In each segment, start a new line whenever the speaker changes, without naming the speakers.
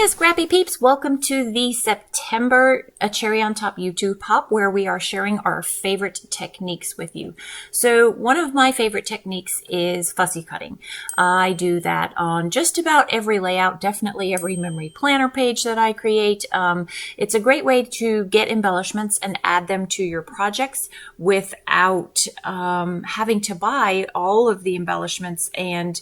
Scrappy Peeps, welcome to the September A Cherry on Top YouTube Pop, where we are sharing our favorite techniques with you. So one of my favorite techniques is fussy cutting. I do that on just about every layout, definitely every memory planner page that I create. It's a great way to get embellishments and add them to your projects without having to buy all of the embellishments and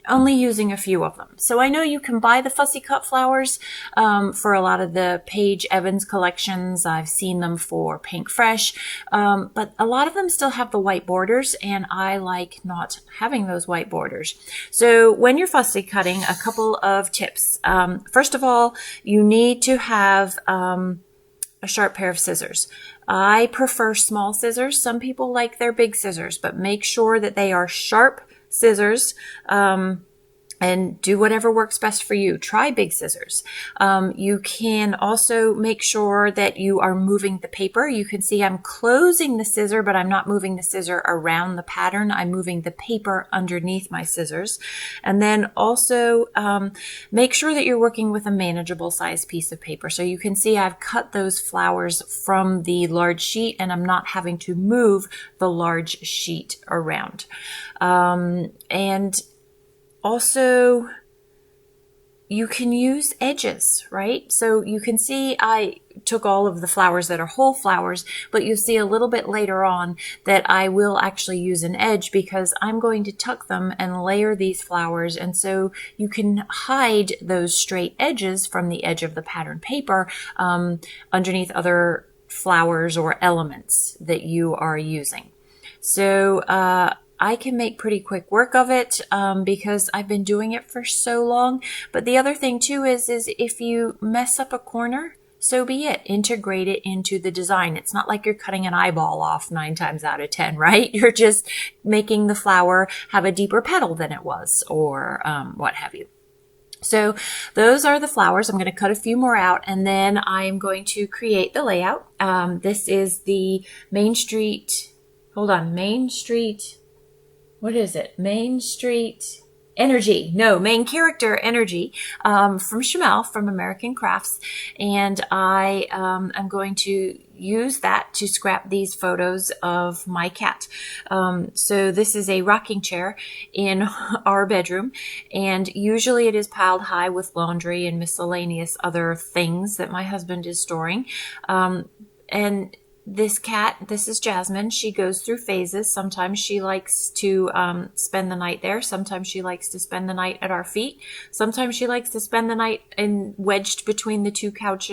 only using a few of them. So I know you can buy the fussy cut flowers for a lot of the Paige Evans collections. I've seen them for Pink Fresh, but a lot of them still have the white borders, and I like not having those white borders. So when you're fussy cutting, a couple of tips. First of all, you need to have a sharp pair of scissors. I prefer small scissors. Some people like their big scissors, but make sure that they are sharp scissors, and do whatever works best for you. Try big scissors. You can also make sure that you are moving the paper. You can see I'm closing the scissor, but I'm not moving the scissor around the pattern. I'm moving the paper underneath my scissors. And then also make sure that you're working with a manageable size piece of paper. So you can see I've cut those flowers from the large sheet, and I'm not having to move the large sheet around. And also, you can use edges, right? So you can see I took all of the flowers that are whole flowers, but you'll see a little bit later on that I will actually use an edge because I'm going to tuck them and layer these flowers. And so you can hide those straight edges from the edge of the pattern paper underneath other flowers or elements that you are using. So, I can make pretty quick work of it because I've been doing it for so long. But the other thing too is if you mess up a corner, so be it. Integrate it into the design. It's not like you're cutting an eyeball off 9 times out of 10, right? You're just making the flower have a deeper petal than it was, or what have you. So those are the flowers. I'm going to cut a few more out, and then I'm going to create the layout. This is the Main Street. Hold on, Main Street. What is it? Main Street Energy. No, Main Character Energy from Shamel from American Crafts. And I am going to use that to scrap these photos of my cat. So this is a rocking chair in our bedroom, and usually it is piled high with laundry and miscellaneous other things that my husband is storing. And this cat, this is Jasmine, she goes through phases. Sometimes she likes to spend the night there. Sometimes she likes to spend the night at our feet. Sometimes she likes to spend the night wedged between the two couch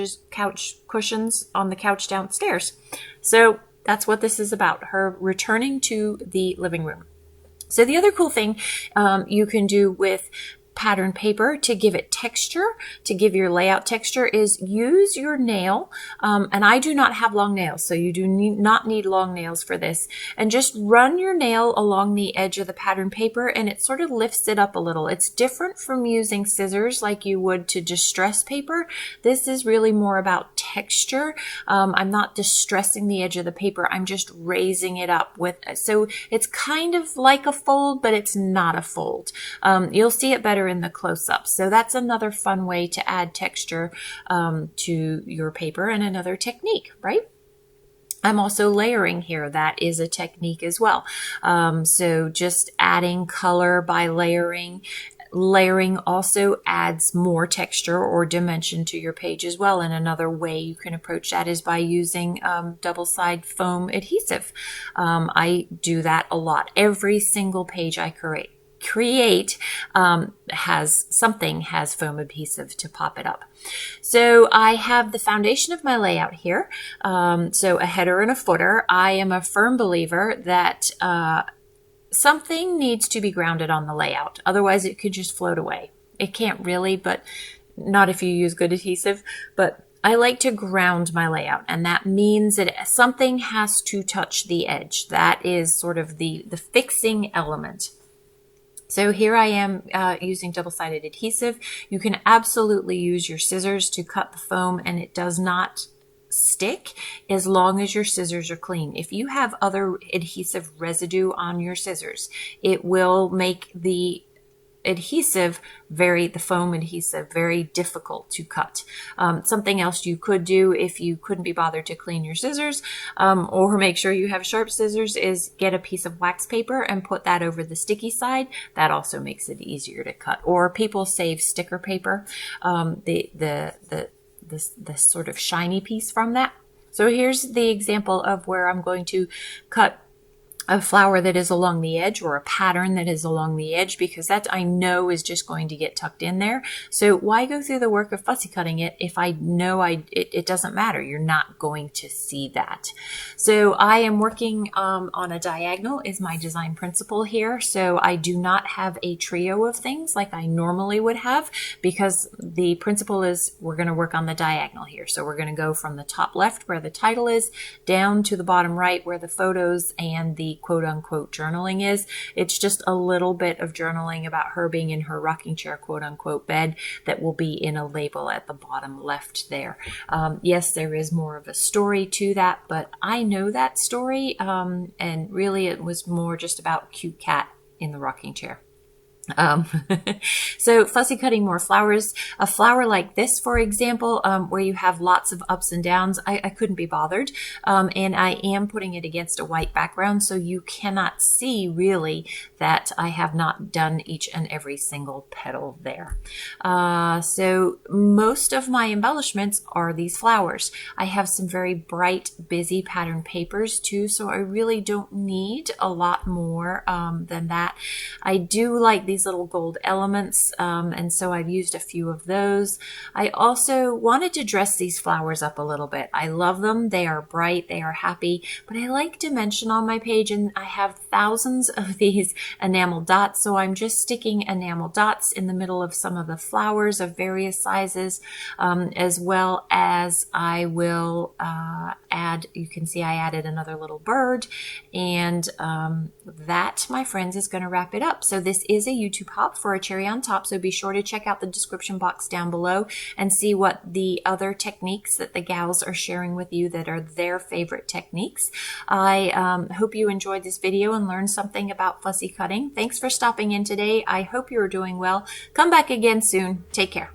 cushions on the couch downstairs. So that's what this is about, her returning to the living room. So the other cool thing you can do with pattern paper to give it texture, to give your layout texture, is use your nail. And I do not have long nails, so you do not need long nails for this. And just run your nail along the edge of the pattern paper, and it sort of lifts it up a little. It's different from using scissors like you would to distress paper. This is really more about texture. I'm not distressing the edge of the paper. I'm just raising it up with, so it's kind of like a fold, but it's not a fold. You'll see it better in the close-up. So that's another fun way to add texture to your paper, and another technique, right? I'm also layering here. That is a technique as well. So just adding color by layering. Layering also adds more texture or dimension to your page as well. And another way you can approach that is by using double-sided foam adhesive. I do that a lot. Every single page I create has foam adhesive to pop it up. So I have the foundation of my layout here. So a header and a footer. I am a firm believer that something needs to be grounded on the layout. Otherwise it could just float away. It can't really, but not if you use good adhesive. But I like to ground my layout, and that means that something has to touch the edge. That is sort of the fixing element. So here I am using double-sided adhesive. You can absolutely use your scissors to cut the foam, and it does not stick as long as your scissors are clean. If you have other adhesive residue on your scissors, it will make the adhesive, the foam adhesive, very difficult to cut. Something else you could do if you couldn't be bothered to clean your scissors, or make sure you have sharp scissors, is get a piece of wax paper and put that over the sticky side. That also makes it easier to cut. Or people save sticker paper, the sort of shiny piece from that. So here's the example of where I'm going to cut a flower that is along the edge, or a pattern that is along the edge, because that I know is just going to get tucked in there. So why go through the work of fussy cutting it if I know it doesn't matter? You're not going to see that. So I am working on a diagonal is my design principle here. So I do not have a trio of things like I normally would have, because the principle is we're going to work on the diagonal here. So we're going to go from the top left where the title is down to the bottom right where the photos and the quote-unquote journaling is. It's just a little bit of journaling about her being in her rocking chair quote-unquote bed that will be in a label at the bottom left there. Yes, there is more of a story to that, but I know that story, and really it was more just about cute cat in the rocking chair. So fussy cutting more flowers. A flower like this, for example, where you have lots of ups and downs, I couldn't be bothered. And I am putting it against a white background, so you cannot see really that I have not done each and every single petal there. So most of my embellishments are these flowers. I have some very bright, busy pattern papers too, so I really don't need a lot more than that. I do like these little gold elements, and so I've used a few of those. I also wanted to dress these flowers up a little bit. I love them. They are bright. They are happy, but I like dimension on my page, and I have thousands of these enamel dots, so I'm just sticking enamel dots in the middle of some of the flowers of various sizes, as well as I will add, you can see I added another little bird, and that, my friends, is going to wrap it up. So this is a YouTube hop for a cherry on top, so be sure to check out the description box down below and see what the other techniques that the gals are sharing with you that are their favorite techniques. I hope you enjoyed this video and learned something about fussy cutting. Thanks for stopping in today. I hope you're doing well. Come back again soon. Take care.